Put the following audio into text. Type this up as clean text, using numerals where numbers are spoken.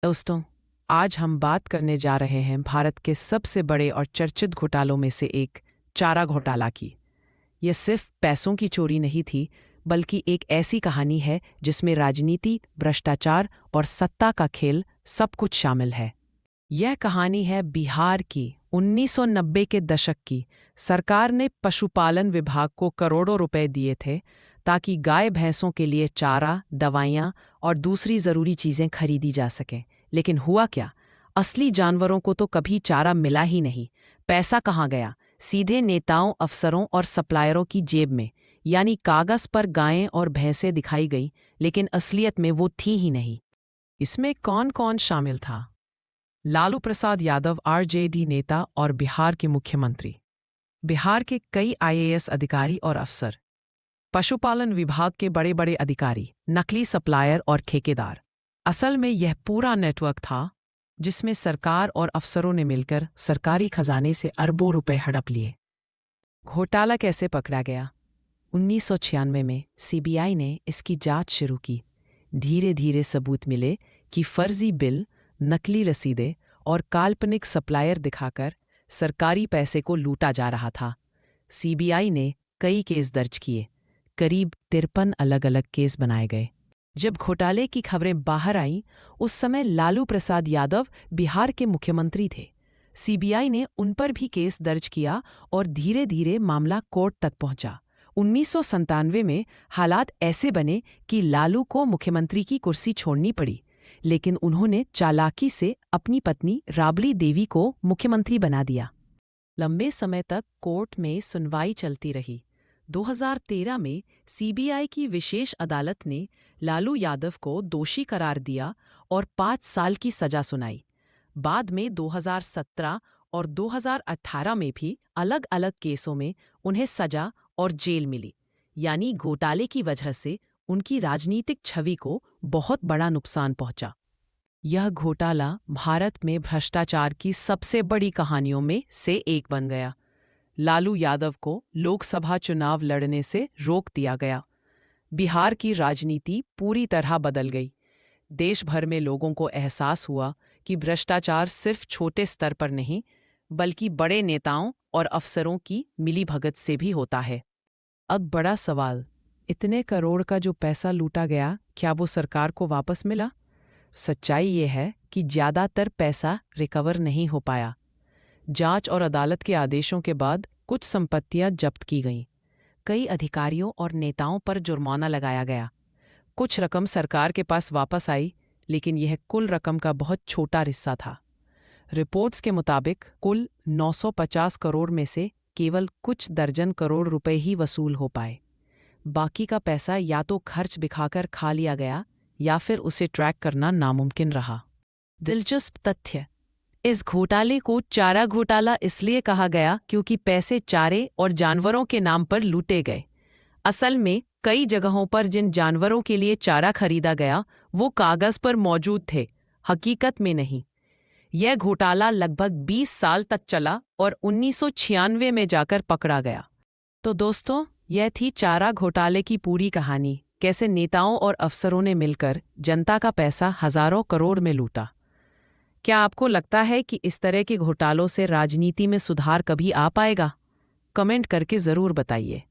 दोस्तों, आज हम बात करने जा रहे हैं भारत के सबसे बड़े और चर्चित घोटालों में से एक, चारा घोटाला की। यह सिर्फ पैसों की चोरी नहीं थी, बल्कि एक ऐसी कहानी है जिसमें राजनीति, भ्रष्टाचार और सत्ता का खेल सब कुछ शामिल है। यह कहानी है बिहार की 1990 के दशक की। सरकार ने पशुपालन विभाग को करोड़ों रुपए दिए थे ताकि गाय भैंसों के लिए चारा, दवाइयाँ और दूसरी ज़रूरी चीज़ें खरीदी जा सकें। लेकिन हुआ क्या? असली जानवरों को तो कभी चारा मिला ही नहीं। पैसा कहाँ गया? सीधे नेताओं, अफसरों और सप्लायरों की जेब में। यानी कागज़ पर गायें और भैंसें दिखाई गई, लेकिन असलियत में वो थी ही नहीं। इसमें कौन कौन शामिल था? लालू प्रसाद यादव, आरजेडी नेता और बिहार के मुख्यमंत्री। बिहार के कई आईएएस अधिकारी और अफसर। पशुपालन विभाग के बड़े बड़े अधिकारी, नकली सप्लायर और ठेकेदार। असल में यह पूरा नेटवर्क था जिसमें सरकार और अफसरों ने मिलकर सरकारी खजाने से अरबों रुपए हड़प लिए। घोटाला कैसे पकड़ा गया? 1996 में सीबीआई ने इसकी जांच शुरू की। धीरे धीरे सबूत मिले कि फर्जी बिल, नकली रसीदें और काल्पनिक सप्लायर दिखाकर सरकारी पैसे को लूटा जा रहा था। सीबीआई ने कई केस दर्ज किए। करीब 53 अलग अलग केस बनाए गए। जब घोटाले की खबरें बाहर आईं, उस समय लालू प्रसाद यादव बिहार के मुख्यमंत्री थे। सीबीआई ने उन पर भी केस दर्ज किया और धीरे धीरे मामला कोर्ट तक पहुंचा। 1997 में हालात ऐसे बने कि लालू को मुख्यमंत्री की कुर्सी छोड़नी पड़ी, लेकिन उन्होंने चालाकी से अपनी पत्नी राबड़ी देवी को मुख्यमंत्री बना दिया। लंबे समय तक कोर्ट में सुनवाई चलती रही। 2013 में सीबीआई की विशेष अदालत ने लालू यादव को दोषी करार दिया और 5 साल की सजा सुनाई। बाद में 2017 और 2018 में भी अलग अलग केसों में उन्हें सजा और जेल मिली। यानी घोटाले की वजह से उनकी राजनीतिक छवि को बहुत बड़ा नुकसान पहुंचा। यह घोटाला भारत में भ्रष्टाचार की सबसे बड़ी कहानियों में से एक बन गया। लालू यादव को लोकसभा चुनाव लड़ने से रोक दिया गया। बिहार की राजनीति पूरी तरह बदल गई। देश भर में लोगों को एहसास हुआ कि भ्रष्टाचार सिर्फ छोटे स्तर पर नहीं, बल्कि बड़े नेताओं और अफसरों की मिलीभगत से भी होता है। अब बड़ा सवाल, इतने करोड़ का जो पैसा लूटा गया, क्या वो सरकार को वापस मिला? सच्चाई ये है कि ज़्यादातर पैसा रिकवर नहीं हो पाया। जांच और अदालत के आदेशों के बाद कुछ संपत्तियां जब्त की गईं। कई अधिकारियों और नेताओं पर जुर्माना लगाया गया। कुछ रकम सरकार के पास वापस आई, लेकिन यह कुल रकम का बहुत छोटा हिस्सा था। रिपोर्ट्स के मुताबिक कुल 950 करोड़ में से केवल कुछ दर्जन करोड़ रुपए ही वसूल हो पाए। बाकी का पैसा या तो खर्च दिखाकर खा लिया गया या फिर उसे ट्रैक करना नामुमकिन रहा। दिलचस्प तथ्य, इस घोटाले को चारा घोटाला इसलिए कहा गया क्योंकि पैसे चारे और जानवरों के नाम पर लूटे गए। असल में कई जगहों पर जिन जानवरों के लिए चारा खरीदा गया वो कागज पर मौजूद थे, हकीकत में नहीं। यह घोटाला लगभग 20 साल तक चला और 1996 में जाकर पकड़ा गया। तो दोस्तों, यह थी चारा घोटाले की पूरी कहानी। कैसे नेताओं और अफसरों ने मिलकर जनता का पैसा हजारों करोड़ में लूटा। क्या आपको लगता है कि इस तरह के घोटालों से राजनीति में सुधार कभी आ पाएगा? कमेंट करके ज़रूर बताइए।